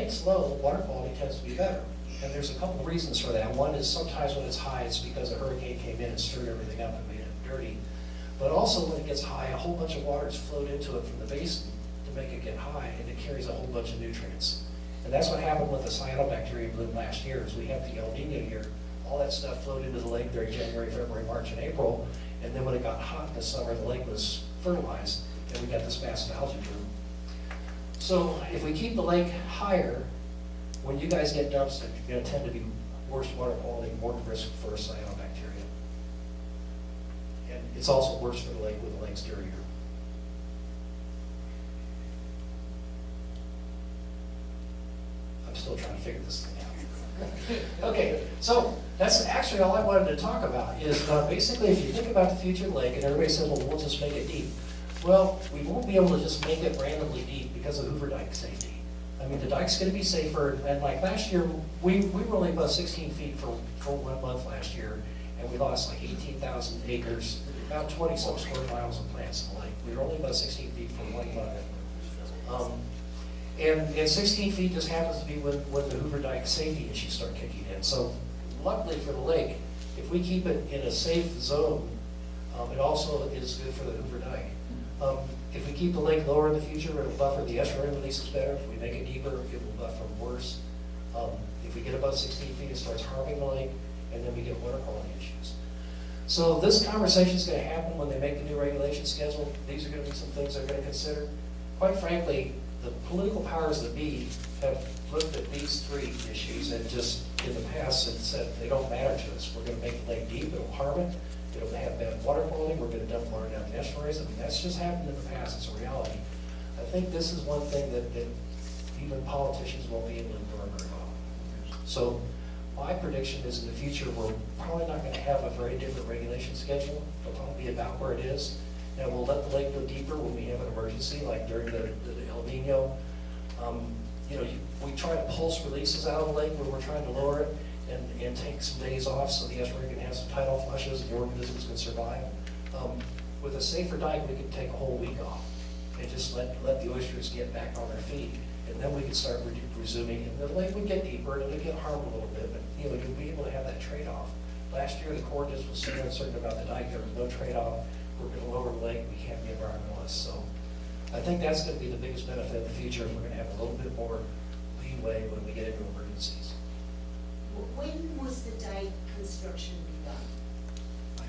lake's low, water quality tends to be better. And there's a couple of reasons for that. One is sometimes when it's high, it's because a hurricane came in and stirred everything up and made it dirty. But also when it gets high, a whole bunch of water is flowed into it from the basin to make it get high, and it carries a whole bunch of nutrients. And that's what happened with the cyanobacteria bloom last year, is we had the El Nino year. All that stuff flowed into the lake during January, February, March, and April. And then when it got hot in the summer, the lake was fertilized, and we got this massive algae bloom. So if we keep the lake higher, when you guys get dumps, you're going to tend to be worse water quality, more risk for cyanobacteria. And it's also worse for the lake when the lake's dirtier. I'm still trying to figure this thing out. Okay, so that's actually all I wanted to talk about is basically if you think about the future of the lake, and everybody says, well, we'll just make it deep. Well, we won't be able to just make it randomly deep because of Hoover Dike safety. I mean, the dike's going to be safer, and like last year, we were only about 16 feet for 1 month last year, and we lost like 18,000 acres, about 20-some square miles of plants in the lake. We were only about 16 feet for 1 month. And 16 feet just happens to be when the Hoover Dike safety issues start kicking in. So luckily for the lake, if we keep it in a safe zone, it also is good for the Hoover Dike. If we keep the lake lower in the future, it'll buffer the estuary releases better. If we make it deeper, it will buffer worse. If we get above 16 feet, it starts harming the lake, and then we get water quality issues. So this conversation is going to happen when they make the new regulation schedule. These are going to be some things they're going to consider. Quite frankly, the political powers that be have looked at these three issues and just in the past and said they don't matter to us. We're going to make the lake deep, it'll harm it, it'll have bad water quality, we're going to dump water down the estuaries. I mean, that's just happened in the past, it's a reality. I think this is one thing that even politicians won't be able to ignore very well. So my prediction is in the future, we're probably not going to have a very different regulation schedule. It'll probably be about where it is. Now, we'll let the lake go deeper when we have an emergency, like during the El Nino. You know, we try to pulse releases out of the lake where we're trying to lower it and take some days off so the estuary can have some tidal flushes and the organisms can survive. With a safer dike, we could take a whole week off and just let the oysters get back on their feet. And then we could start resuming, and the lake would get deeper and it would get harmed a little bit, but you know, you'll be able to have that trade-off. Last year, the Corps just was so uncertain about the dike, there was no trade-off. We're going to lower the lake, we can't be environmentalists. So I think that's going to be the biggest benefit in the future. We're going to have a little bit more leeway when we get into emergencies. When was the dike construction begun?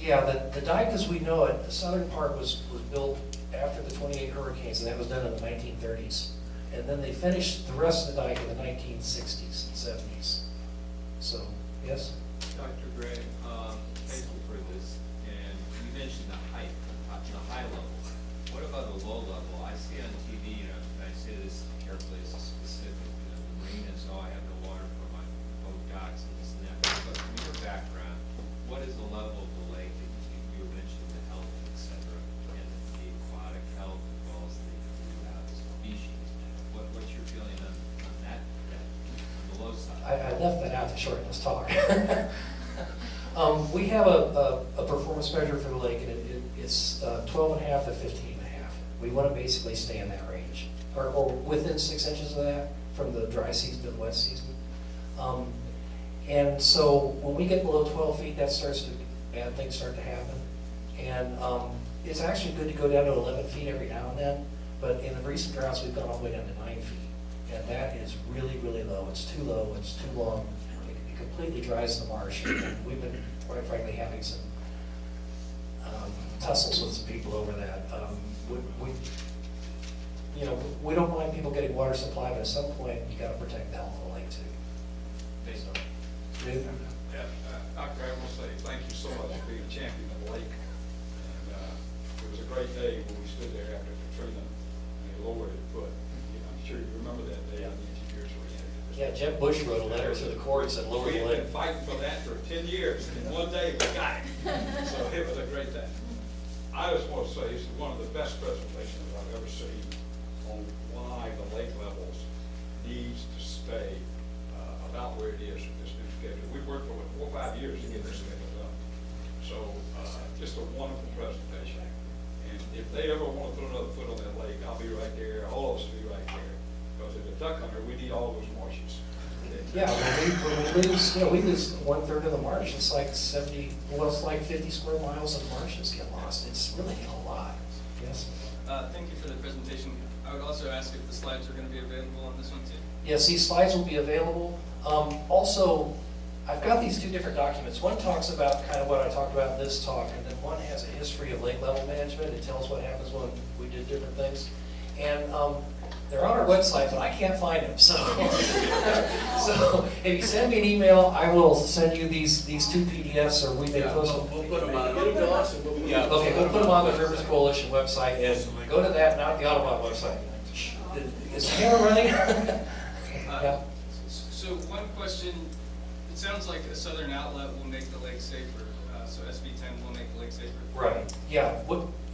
Yeah, the dike as we know it, the southern part was built after the 28 hurricanes, and that was done in the 1930s. And then they finished the rest of the dike in the 1960s and 70s. So, yes? Dr. Gray, thank you for this. And you mentioned the height, the high level. What about the low level? I see on TV, and I say this carefully, it's specific. You know, the marinas, oh, I have no water for my boat docks and this and that. But from your background, what is the level of the lake? You mentioned the health, et cetera, and the aquatic health as well as the species. What's your feeling on that, on the low side? I left that out to shorten this talk. We have a performance measure for the lake, and it's 12.5 to 15.5. We want to basically stay in that range, or within 6 inches of that from the dry season to the wet season. And so when we get below 12 feet, bad things start to happen. And it's actually good to go down to 11 feet every now and then, but in the recent droughts, we've gone all the way down to 9 feet. And that is really, really low. It's too low, it's too long. It completely dries the marsh. And we've been, quite frankly, having some tussles with some people over that. We don't mind people getting water supply, but at some point, you got to protect the health of the lake too. Based on Yeah, Doctor, I want to say thank you so much for being a champion of the lake. And it was a great day when we stood there after Katrina and they lowered it a foot. You know, I'm sure you remember that day on the engineers oriented. Yeah, Jeb Bush wrote a letter to the courts and lowered the We had lake. been fighting for that for 10 years, and in one day we got it. So it was a great day. I just want to say this is one of the best presentations I've ever seen on why the lake levels needs to stay about where it is with this new schedule. We've worked for 4 or 5 years to get this schedule done. So just a wonderful presentation. And if they ever want to put another foot on that lake, I'll be right there. All of us will be right there, because it duck hunter, we need all those marshes. Yeah, when we lose, we lose 1/3 of the marsh, it's like 70, well, it's like 50 square miles of marshes get lost. It's really a lot, yes. Thank you for the presentation. I would also ask if the slides are going to be available on this one too. Yes, these slides will be available. Also, I've got these two different documents. One talks about kind of what I talked about in this talk, and then one has a history of lake level management. It tells what happens when we did different things. And they're on our website, but I can't find them. So, so if you send me an email, I will send you these two PDFs, or we may post them. We'll put them on. Get them to us and we'll. Yeah, okay, we'll put them on the Rivers Coalition website, and go to that, not the Audubon website. Is the camera running? Yeah. So one question, it sounds like a southern outlet will make the lake safer, so SB 10 will make the lake safer. Right, yeah.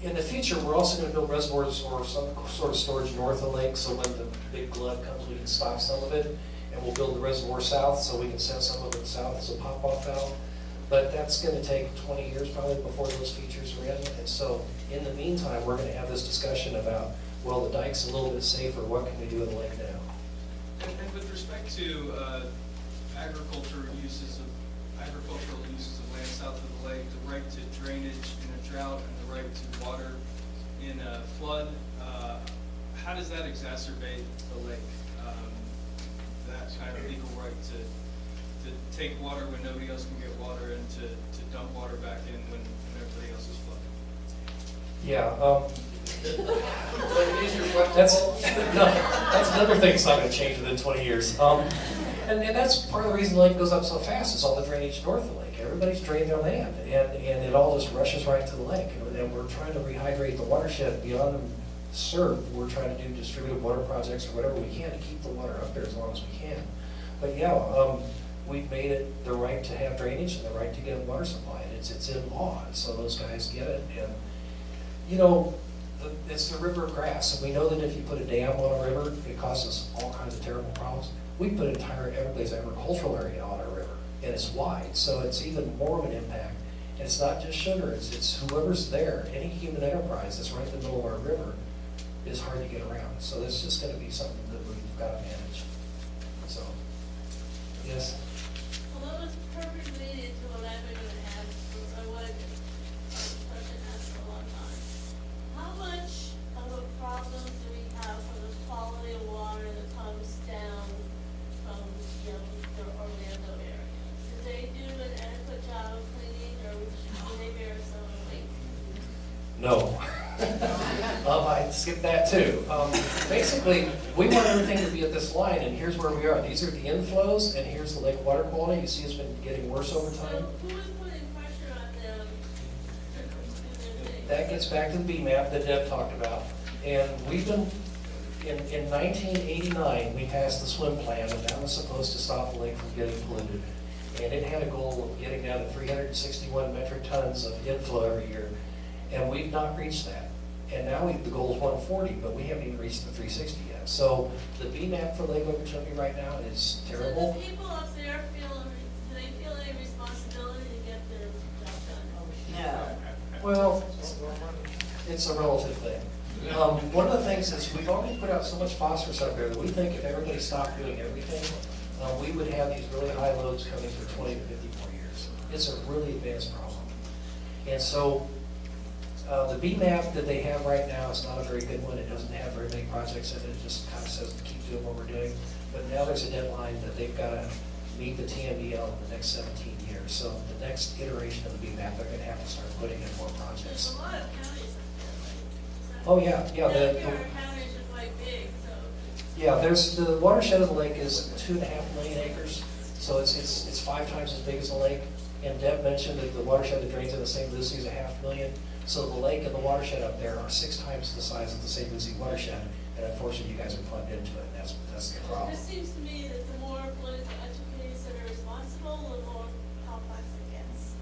In the future, we're also going to build reservoirs or some sort of storage north of the lake, so when the big flood comes, we can stop some of it. And we'll build the reservoir south, so we can send some of it south as a pop-off valve. But that's going to take 20 years probably before those features are in. And so in the meantime, we're going to have this discussion about, well, the dike's a little bit safer, what can we do with the lake now? And with respect to agricultural uses of land south of the lake, the right to drainage in a drought and the right to water in a flood, how does that exacerbate the lake? That kind of legal right to take water when nobody else can get water and to dump water back in when everybody else is flooding? Yeah, that's, no, that's another thing that's not going to change within 20 years. And that's part of the reason the lake goes up so fast is all the drainage north of the lake. Everybody's drained their land, and it all just rushes right to the lake. And we're trying to rehydrate the watershed beyond CERB. We're trying to do distributed water projects or whatever we can to keep the water up there as long as we can. But yeah, we've made it the right to have drainage and the right to get water supply. It's in law, and so those guys get it. And you know, it's the river of grass, and we know that if you put a dam on a river, it causes all kinds of terrible problems. We put an entire Everglades agricultural area on our river, and it's wide, so it's even more of an impact. And it's not just sugar, it's whoever's there. Any human enterprise that's right in the middle of our river is hard to get around. So this is just going to be something that we've got to manage. So, yes? Well, that was perfectly related to what I've been going to ask, so I wanted to, this question asked for a long time. How much of a problem do we have for the quality of water that comes down from, the Orlando area? Do they do an adequate job of cleaning, or do they bear some weight? No. I skipped that too. Basically, we want everything to be at this line, and here's where we are. These are the inflows, and here's the lake water quality. You see it's been getting worse over So time. who is putting pressure on them to do their thing? That gets back to the BMAP that Deb talked about. And we've been, in 1989, we passed the swim plan, and that was supposed to stop the lake from getting polluted. And it had a goal of getting down to 361 metric tons of inflow every year. And we've not reached that. And now the goal is 140, but we haven't even reached the 360 yet. So the BMAP for Lake Okeechobee right now is terrible. So the people up there do they feel any responsibility to get their job done? No. Well, it's a relative thing. One of the things is we've already put out so much phosphorus up there that we think if everybody stopped doing everything, we would have these really high loads coming for 20 to 50 more years. It's a really advanced problem. And so the BMAP that they have right now is not a very good one. It doesn't have very many projects in it. It just kind of says to keep doing what we're doing. But now there's a deadline that they've got to meet the TMDL in the next 17 years. So the next iteration of the BMAP, they're going to have to start putting in more projects. There's a lot of counties up there, right? Oh, yeah, yeah. Our counties are quite big, so. Yeah, there's, the watershed of the lake is 2.5 million acres, so it's 5 times as big as the lake. And Deb mentioned that the watershed that drains into St. Lucie is 500,000. So the lake and the watershed up there are 6 times the size of the St. Lucie watershed. And unfortunately, you guys are plugged into it, and that's the It problem. just seems to me that the more political entities that are responsible, the more complex it gets.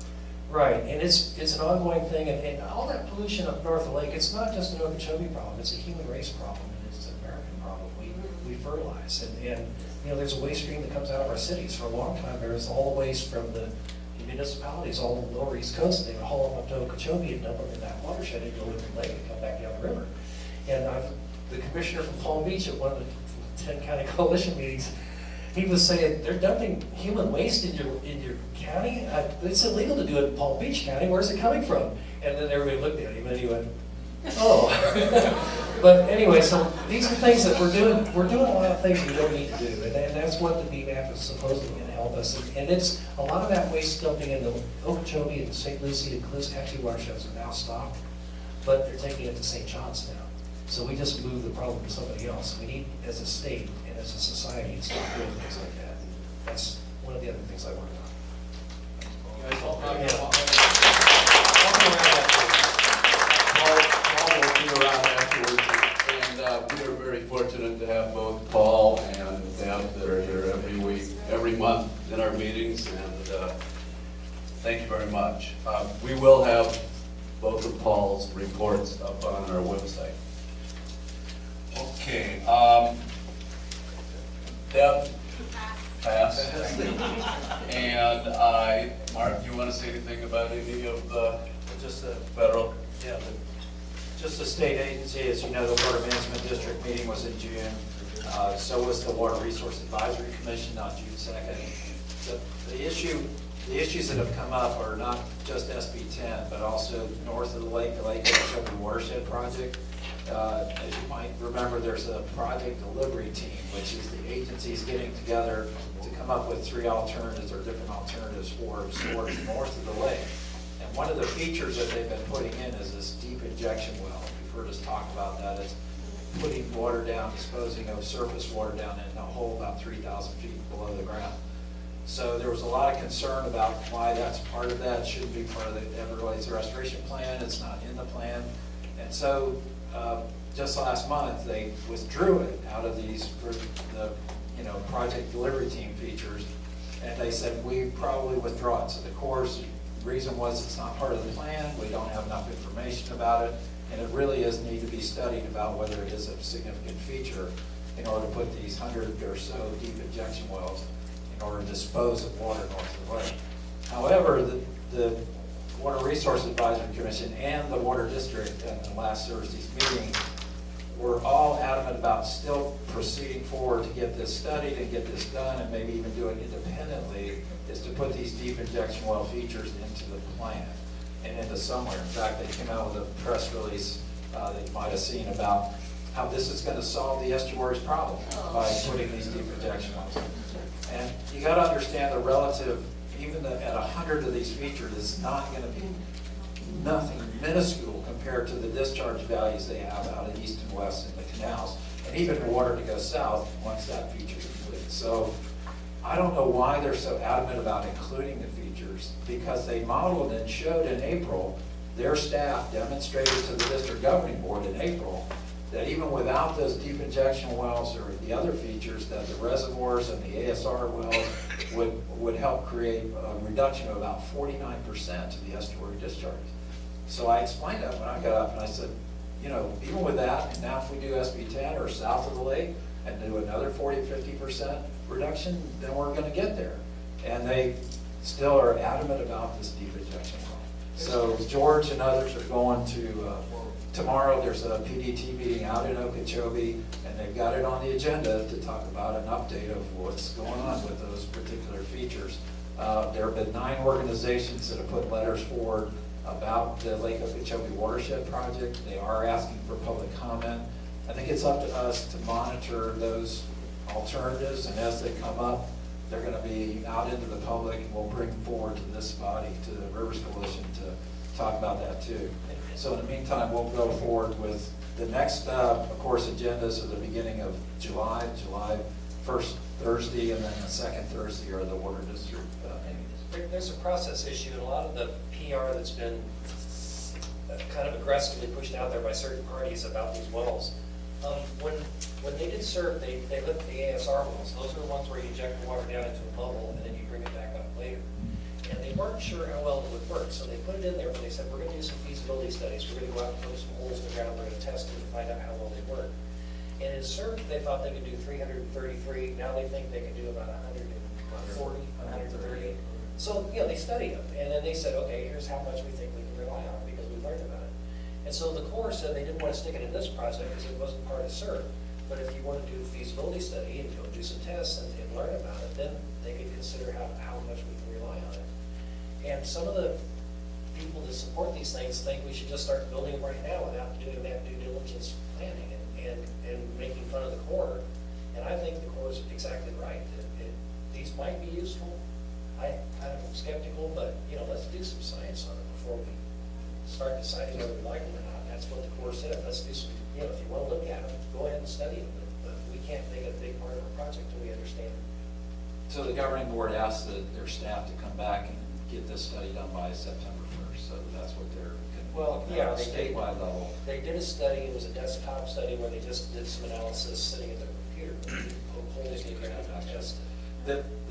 Right, and it's an ongoing thing, and all that pollution up north of the lake, it's not just an Okeechobee problem, it's a human race problem, and it's an American problem. We fertilize, and there's a waste stream that comes out of our cities. For a long time, there was all the waste from the municipalities, all the lower East Coast, they would haul them up to Okeechobee and dump them in that watershed and go into the lake and come back down the river. And the commissioner from Palm Beach at one of the 10 county coalition meetings, he was saying, they're dumping human waste in your county? It's illegal to do it in Palm Beach County, where's it coming from? And then everybody looked at him and he went, oh. But anyway, so these are things that we're doing a lot of things we don't need to do, and that's what the BMAP is supposedly going to help us. And it's, a lot of that waste dumping in the Okeechobee and St. Lucie and Colusa County watersheds are now stopped, but they're taking it to St. John's now. So we just moved the problem to somebody else. We need, as a state and as a society, to stop doing things like that. That's one of the other things I work on. Guys, I'll be around afterwards, and we are very fortunate to have both Paul and Deb that are here every week, every month in our meetings, and thank you very much. We will have both of Paul's reports up on our website. Okay, Deb? Pass. And Mark, you want to say anything about any of the Just the, federal? yeah, just the state agency, as you know, the Water Management District meeting was in June. So was the Water Resource Advisory Commission on June 2nd. The issues that have come up are not just SB 10, but also north of the Lake Okeechobee Watershed Project. As you might remember, there's a project delivery team, which is the agencies getting together to come up with 3 alternatives or different alternatives for storage north of the lake. And one of the features that they've been putting in is this deep injection well. You've heard us talk about that. It's putting water down, disposing of surface water down in a hole about 3,000 feet below the ground. So there was a lot of concern about why that's part of that. It shouldn't be part of the Everglades Restoration Plan. It's not in the plan. And so just last month, they withdrew it out of the project delivery team features. And they said, we probably withdraw it. So the Corps' reason was it's not part of the plan. We don't have enough information about it. And it really is need to be studied about whether it is a significant feature in order to put these 100 or so deep injection wells in order to dispose of water north of the lake. However, the Water Resource Advisory Commission and the Water District at the last Thursday's meeting were all adamant about still proceeding forward to get this studied and get this done, and maybe even do it independently, is to put these deep injection well features into the plan and into somewhere. In fact, they came out with a press release that you might have seen about how this is going to solve the estuary's problem by putting these deep injection wells. And you got to understand the relative, even at 100 of these features, is not going to be nothing, minuscule compared to the discharge values they have out of east and west in the canals, and even water to go south once that feature is complete. So I don't know why they're so adamant about including the features, because they modeled and showed in April, their staff demonstrated to the district governing board in April that even without those deep injection wells or the other features, that the reservoirs and the ASR wells would help create a reduction of about 49% of the estuary discharges. So I explained that when I got up, and I said, you know, even with that, and now if we do SB 10 or south of the lake and do another 40-50% reduction, then we're going to get there. And they still are adamant about this deep injection well. So George and others are going to, tomorrow there's a PDT meeting out in Okeechobee, and they've got it on the agenda to talk about an update of what's going on with those particular features. There have been 9 organizations that have put letters forward about the Lake Okeechobee Watershed Project. They are asking for public comment. I think it's up to us to monitor those alternatives, and as they come up, they're going to be out into the public, and we'll bring forward to this body, to the Rivers Coalition, to talk about that too. So in the meantime, we'll go forward with the next, of course, agendas at the beginning of July 1st Thursday, and then the second Thursday are the Water District meetings. There's a process issue, and a lot of the PR that's been kind of aggressively pushed out there by certain parties about these wells. When they did SERP, they looked at the ASR wells. Those are the ones where you inject the water down into a bubble and then you bring it back up later. And they weren't sure how well it would work, so they put it in there, but they said, we're going to do some feasibility studies. We're going to go out and put some holes in the ground. We're going to test them to find out how well they work. And in SERP, they thought they could do 333. Now they think they can do about 140, 130. So, you know, they studied them, and then they said, okay, here's how much we think we can rely on because we learned about it. And so the Corps said they didn't want to stick it in this project because it wasn't part of SERP. But if you want to do a feasibility study and go do some tests and learn about it, then they could consider how much we can rely on it. And some of the people that support these things think we should just start building them right now without doing that due diligence planning and making fun of the Corps. And I think the Corps is exactly right. These might be useful. I'm skeptical, but, let's do some science on it before we start deciding whether we like them or not. That's what the Corps said. Let's do some, if you want to look at them, go ahead and study them. But we can't make it a big part of our project until we understand it. So the governing board asked their staff to come back and get this study done by September 1st, so that's what they're going to be Well, looking yeah, at statewide level. They did a study, it was a desktop study where they just did some analysis sitting at their computer. Whole test.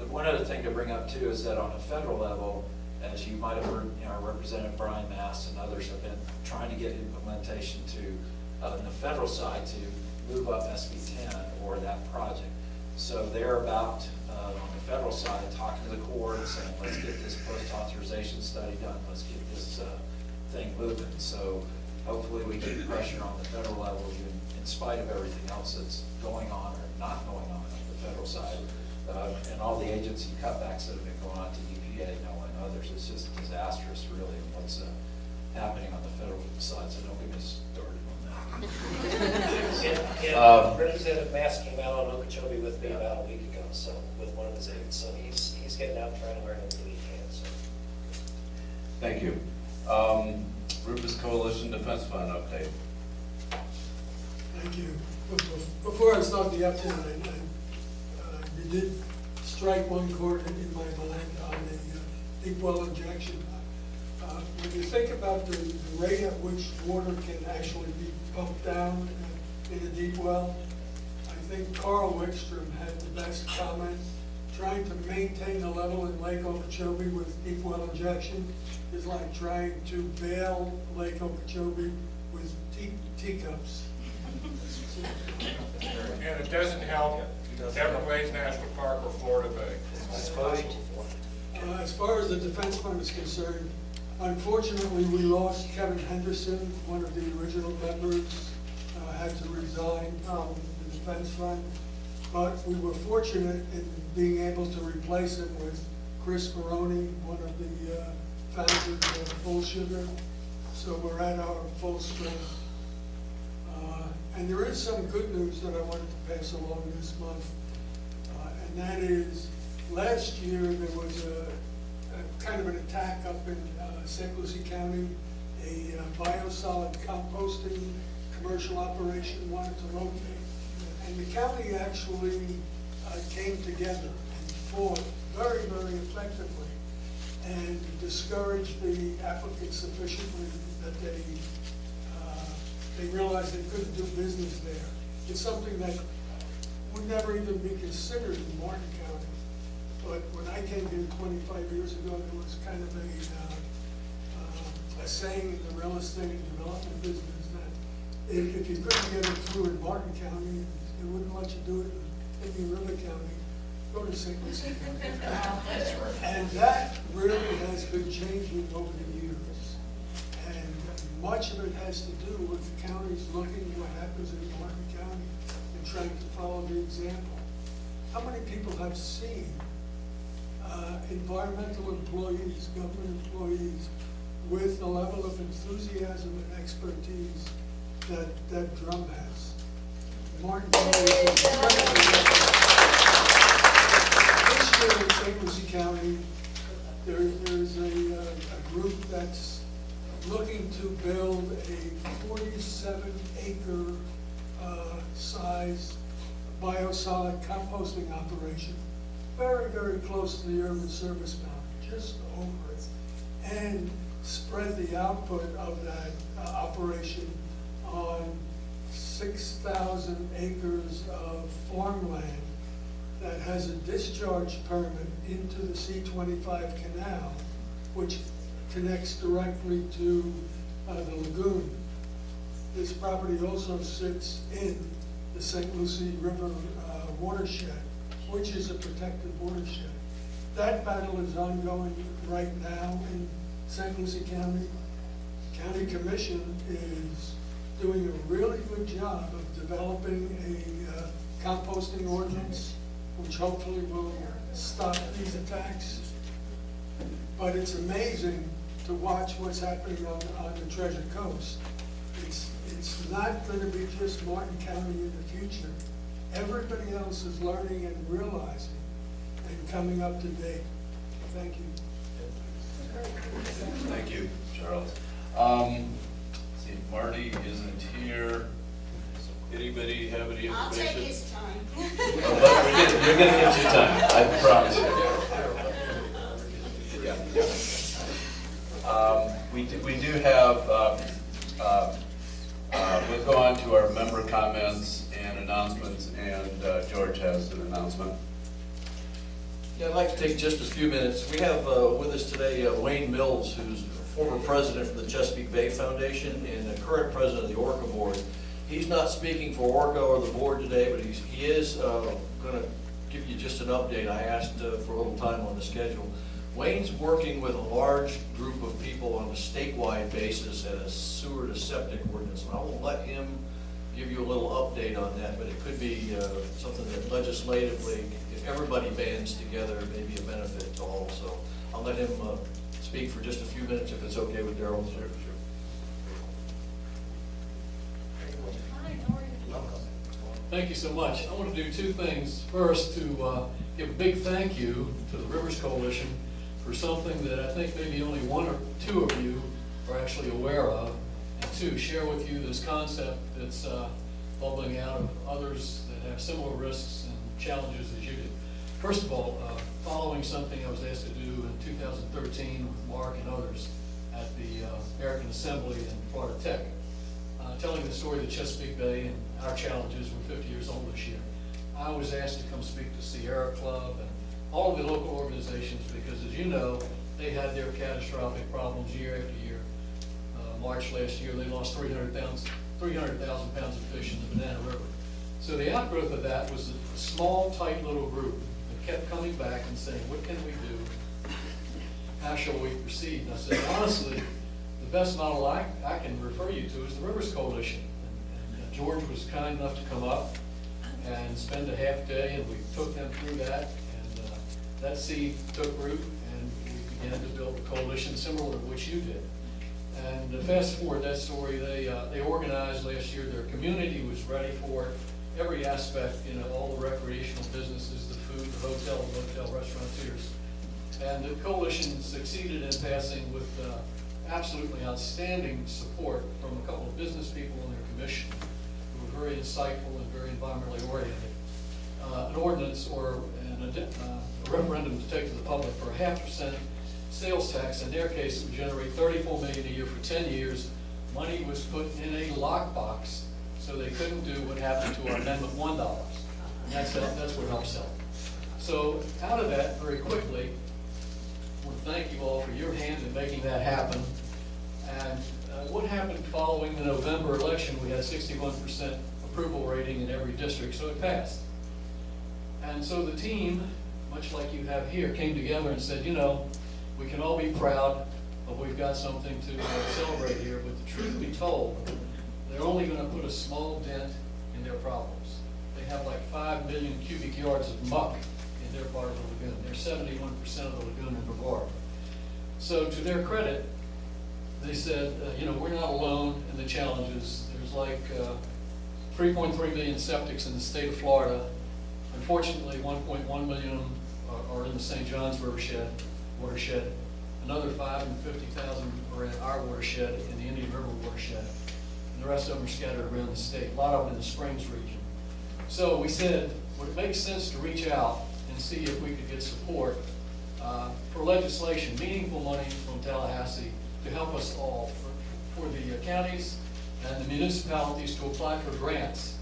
One other thing to bring up too is that on a federal level, as you might have heard, Representative Brian Mast and others have been trying to get implementation on the federal side to move up SB 10 or that project. So they're about, on the federal side, talking to the Corps and saying, let's get this post-authorization study done, let's get this thing moving. So hopefully we keep pressure on the federal level, even in spite of everything else that's going on or not going on the federal side. And all the agency cutbacks that have been going on to EPA, NOAA, and others, it's just disastrous really in what's happening on the federal side, so don't get me started on that. And Representative Mast came out on Okeechobee with me about a week ago, so, with one of his aides, so he's getting out trying to learn everything he can, so. Thank you. Rufus Coalition Defense Fund update. Thank you. Before I start the update, you did strike one chord in my mind on the deep well injection. When you think about the rate at which water can actually be pumped down in a deep well, I think Carl Wickstrom had the best comment. Trying to maintain a level in Lake Okeechobee with deep well injection is like trying to bail Lake Okeechobee with teacups. And it doesn't help Everglades National Park or Florida Bay. As far as the defense fund is concerned, unfortunately, we lost Kevin Henderson, one of the original members, had to resign from the defense fund. But we were fortunate in being able to replace him with Chris Maroney, one of the founders of Full Sugar. So we're at our full strength. And there is some good news that I wanted to pass along this month. And that is, last year there was a kind of an attack up in St. Lucie County. A biosolid composting commercial operation wanted to locate. And the county actually came together and fought very, very effectively and discouraged the applicants sufficiently that they realized they couldn't do business there. It's something that would never even be considered in Martin County. But when I came here 25 years ago, there was kind of a saying in the real estate and development business that if you couldn't get it through in Martin County, they wouldn't let you do it in Indian River County. Go to St. Lucie County. And that really has been changing over the years. And much of it has to do with the counties looking at what happens in Martin County and trying to follow the example. How many people have seen environmental employees, government employees, with the level of enthusiasm and expertise that Drum has? Martin County is incredibly lucky. This year in St. Lucie County, there's a group that's looking to build a 47-acre size biosolid composting operation, very, very close to the urban service boundary, just over it, and spread the output of that operation on 6,000 acres of farmland that has a discharge permit into the C-25 canal, which connects directly to the lagoon. This property also sits in the St. Lucie River watershed, which is a protected watershed. That battle is ongoing right now in St. Lucie County. County Commission is doing a really good job of developing a composting ordinance, which hopefully will stop these attacks. But it's amazing to watch what's happening on the Treasure Coast. It's not gonna be just Martin County in the future. Everybody else is learning and realizing and coming up to date. Thank you. Thank you, Charles. See, Marty isn't here. Anybody have any information? I'll take his time. Oh, but you're gonna get your time, I promise you. Yeah. We do have, we'll go on to our member comments and announcements, and George has an announcement. Yeah, I'd like to take just a few minutes. We have with us today Wayne Mills, who's former president for the Chesapeake Bay Foundation and the current president of the Orca Board. He's not speaking for Orca or the board today, but he is going to give you just an update. I asked for a little time on the schedule. Wayne's working with a large group of people on a statewide basis at a sewer to septic ordinance. And I will let him give you a little update on that, but it could be something that legislatively, if everybody bands together, it may be a benefit to all. So I'll let him speak for just a few minutes if it's okay with Darrell. Sure. Thank you so much. I want to do two things. First, to give a big thank you to the Rivers Coalition for something that I think maybe only one or two of you are actually aware of, and two, share with you this concept that's bubbling out of others that have similar risks and challenges as you do. First of all, following something I was asked to do in 2013 with Mark and others at the American Assembly in Florida Tech, telling the story of the Chesapeake Bay and our challenges. We're 50 years old this year. I was asked to come speak to Sierra Club and all of the local organizations because, as you know, they had their catastrophic problems year after year. March last year, they lost 300,000 pounds of fish in the Banana River. So the outgrowth of that was a small, tight little group that kept coming back and saying, what can we do? How shall we proceed? And I said, honestly, the best model I can refer you to is the Rivers Coalition. And George was kind enough to come up and spend a half day, and we took them through that. And that seed took root, and we began to build a coalition similar to what you did. And fast forward that story, they organized last year. Their community was ready for it. Every aspect, all the recreational businesses, the food, the hotel, the motel, restaurateurs. And the coalition succeeded in passing with absolutely outstanding support from a couple of business people on their commission who were very insightful and very environmentally oriented. An ordinance or a referendum to take to the public for a 0.5% sales tax. In their case, it would generate $34 million a year for 10 years. Money was put in a lockbox, so they couldn't do what happened to our Amendment $1. And that's what helped sell. So out of that, very quickly, I want to thank you all for your hand in making that happen. And what happened following the November election, we had 61% approval rating in every district, so it passed. And so the team, much like you have here, came together and said, we can all be proud of we've got something to celebrate here, but the truth be told, they're only going to put a small dent in their problems. They have like 5 million cubic yards of muck in their part of the lagoon. They're 71% of the lagoon in Brevard. So to their credit, they said, we're not alone in the challenges. There's like 3.3 million septics in the state of Florida. Unfortunately, 1.1 million of them are in the St. Johns watershed. Another 550,000 are in our watershed, in the Indian River watershed. And the rest of them are scattered around the state, a lot of them in the Springs region. So we said, would it make sense to reach out and see if we could get support for legislation, meaningful money from Tallahassee to help us all, for the counties and the municipalities to apply for grants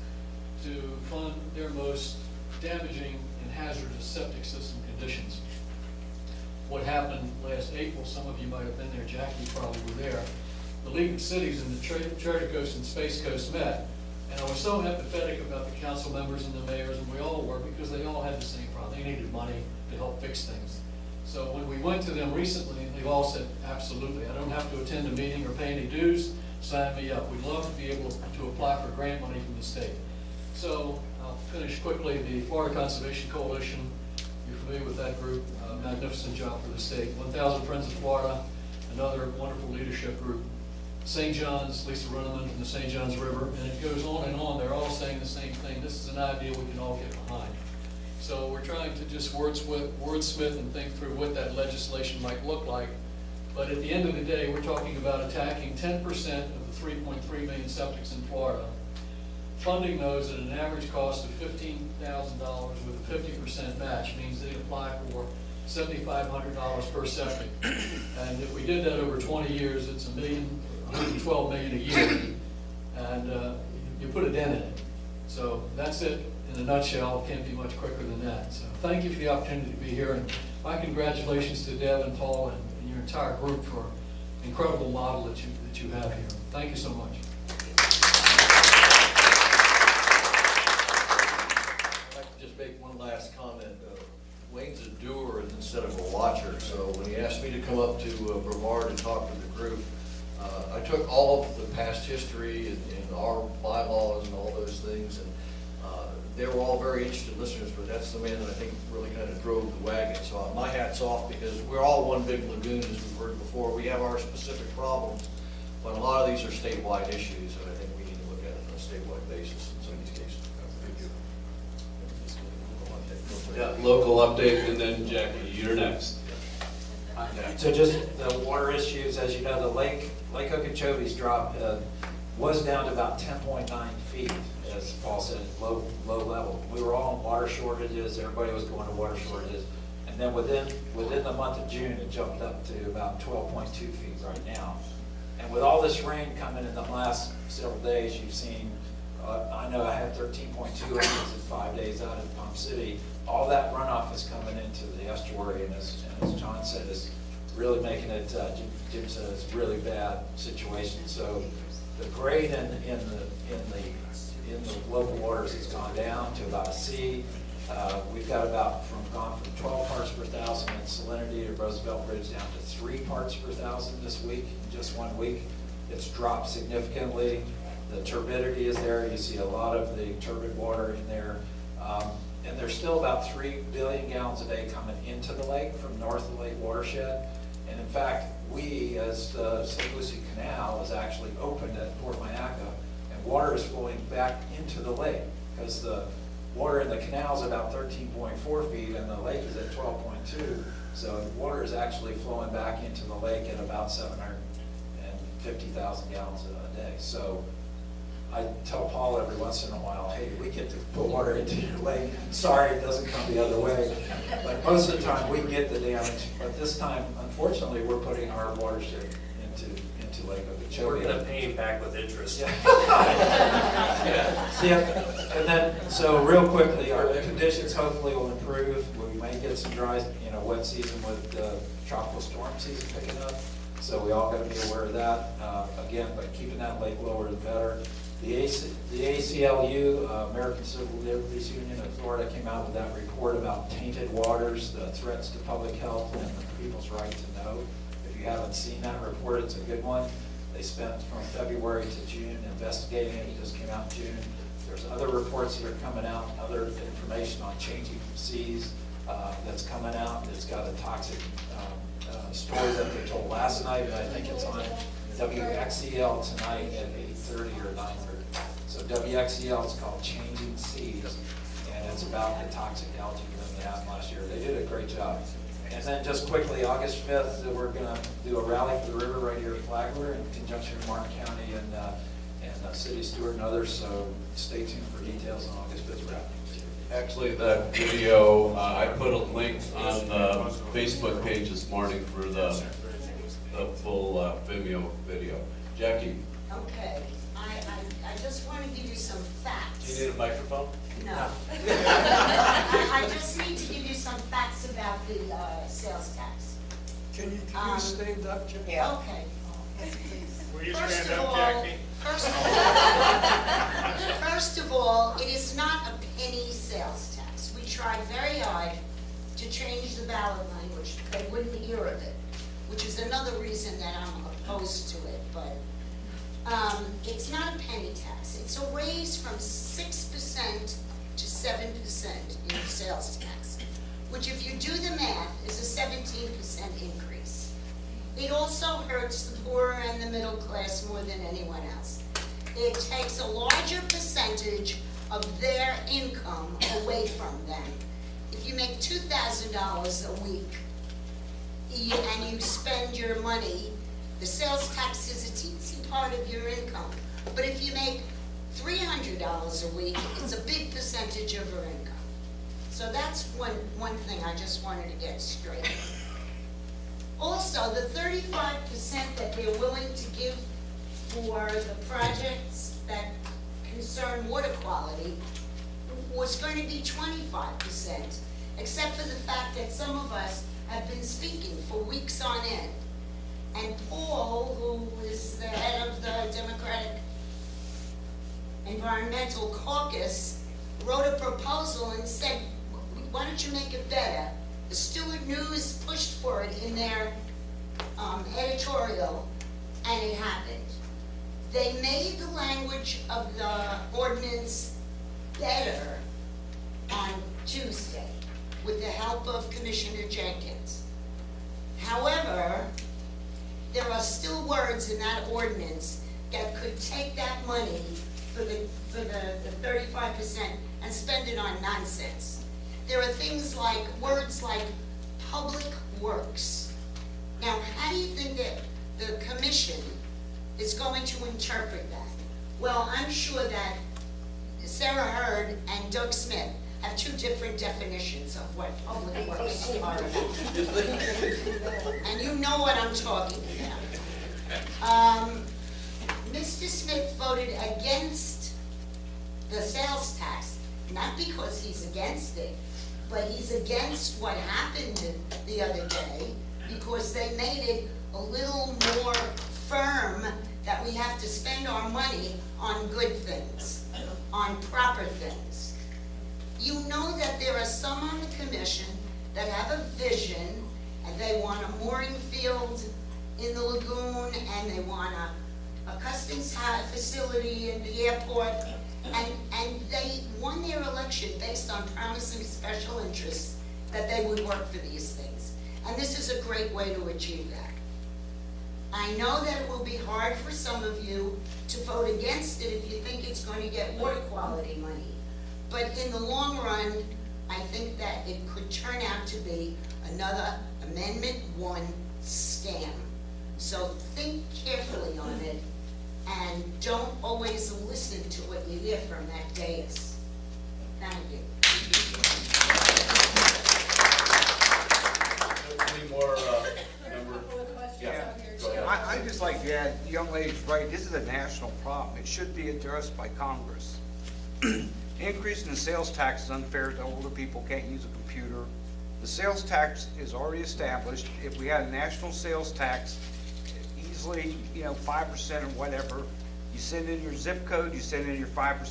to fund their most damaging and hazardous septic system conditions. What happened last April, some of you might have been there, Jackie, you probably were there. The League of Cities and the Treasure Coast and Space Coast met, and I was so empathetic about the council members and the mayors, and we all were, because they all had the same problem. They needed money to help fix things. So when we went to them recently, they've all said, absolutely, I don't have to attend a meeting or pay any dues. sign me up. We'd love to be able to apply for grant money from the state. So I'll finish quickly. The Florida Conservation Coalition, you're familiar with that group, magnificent job for the state. 1,000 Friends of Florida, another wonderful leadership group. St. John's, Lisa Runneman from the St. John's River, and it goes on and on. They're all saying the same thing. This is an idea we can all get behind. So we're trying to just wordsmith and think through what that legislation might look like. But at the end of the day, we're talking about attacking 10% of the 3.3 million septics in Florida, funding those at an average cost of $15,000 with a 50% match, means they apply for $7,500 per septic. And if we did that over 20 years, it's $112 million a year, and you put a dent in it. So that's it in a nutshell. It can't be much quicker than that. So thank you for the opportunity to be here, and my congratulations to Deb and Paul and your entire group for the incredible model that you have here. Thank you so much. I'd like to just make one last comment. Wayne's a doer instead of a watcher, so when he asked me to come up to Brevard and talk to the group, I took all of the past history and our bylaws and all those things, and they were all very interested listeners, but that's the man that I think really kind of drove the wagon. So my hat's off, because we're all one big lagoon, as we've heard before. We have our specific problems, but a lot of these are statewide issues, and I think we need to look at it on a statewide basis in some of these cases. Thank you. Yeah, local update, and then Jackie, you're next. So just the water issues, as you know, the Lake Okeechobee's drop was down to about 10.9 feet, as Paul said, low level. We were all in water shortages, everybody was going to water shortages. And then within the month of June, it jumped up to about 12.2 feet right now. And with all this rain coming in the last several days, you've seen, I know I had 13.2 inches in 5 days out of Palm City. All that runoff is coming into the estuary, and as John said, is really making it, Jim said, it's a really bad situation. So the grade in the local waters has gone down to about a C. We've got gone from 12 parts per thousand in salinity to Roosevelt Bridge down to 3 parts per thousand this week, in just 1 week. It's dropped significantly. The turbidity is there. You see a lot of the turbid water in there. And there's still about 3 billion gallons a day coming into the lake from north of the lake watershed. And in fact, we, as the St. Lucie Canal, is actually opened at Port Mayaca, and water is flowing back into the lake, because the water in the canal is about 13.4 feet and the lake is at 12.2. So water is actually flowing back into the lake at about 750,000 gallons a day. So I tell Paul every once in a while, hey, we get to put water into your lake. Sorry, it doesn't come the other way. But most of the time, we get the damage. But this time, unfortunately, we're putting our watershed into Lake Okeechobee. We're gonna pay you back with interest. Yeah. And then, so real quickly, our conditions hopefully will improve. We may get some dry, wet season with tropical storm season picking up. So we all got to be aware of that. Again, but keeping that lake lower is better. The ACLU, American Civil Liberties Union of Florida, came out with that report about tainted waters, the threats to public health, and the people's right to know. If you haven't seen that report, it's a good one. They spent from February to June investigating it. It just came out in June. There's other reports that are coming out, other information on changing seas that's coming out. It's got a toxic story that they told last night, and I think it's on WXEL tonight at 8:30 or 9:30. So WXEL is called Changing Seas, and it's about the toxic algae that they had last year. They did a great job. And then just quickly, August 5th, we're going to do a rally for the river right here at Flagler in conjunction with Martin County and City of Stewart and others. So stay tuned for details on August 5th rally. Actually, that video, I put a link on the Facebook page this morning for the full Vimeo video. Jackie? Okay, I just want to give you some facts. Do you need a microphone? No. I just need to give you some facts about the sales tax. Can you stand up, Jackie? Okay. Will you First stand of up, all- Jackie? First of all, it is not a penny sales tax. We tried very hard to change the ballot language. They wouldn't hear of it, which is another reason that I'm opposed to it. But It's not a penny tax. It's a raise from 6% to 7% in your sales tax, which if you do the math is a 17% increase. It also hurts the poorer and the middle class more than anyone else. It takes a larger percentage of their income away from them. If you make $2,000 a week and you spend your money, the sales tax is a teensy part of your income. But if you make $300 a week, it's a big percentage of your income. So that's one thing I just wanted to get straight. Also, the 35% that they're willing to give for the projects that concern water quality was going to be 25%, except for the fact that some of us have been speaking for weeks on end. And Paul, who is the head of the Democratic Environmental Caucus, wrote a proposal and said, why don't you make it better? The Stewart News pushed for it in their editorial, and it happened. They made the language of the ordinance better on Tuesday with the help of Commissioner Jenkins. However, there are still words in that ordinance that could take that money for the 35% and spend it on nonsense. There are things like, words like public works. Now, how do you think that the commission is going to interpret that? Well, I'm sure that Sarah Hurd and Doug Smith have two different definitions of what public works are about. And you know what I'm talking about. Mr. Smith voted against the sales tax, not because he's against it, but he's against what happened the other day because they made it a little more firm that we have to spend our money on good things, on proper things. You know that there are some on the commission that have a vision and they want a mooring field in the lagoon and they want a customs facility in the airport, and they won their election based on promising special interests that they would work for these things. And this is a great way to achieve that. I know that it will be hard for some of you to vote against it if you think it's going to get water quality money. But in the long run, I think that it could turn out to be another Amendment 1 scam. So think carefully on it and don't always listen to what you hear from that dais. Thank you. Any more, member? Yeah, go ahead. I'd just like to add, the young lady's right, this is a national problem. It should be addressed by Congress. Increasing the sales tax is unfair to older people, can't use a computer. The sales tax is already established. If we had a national sales tax, easily, 5% or whatever, you send in your zip code, you send in your 5%.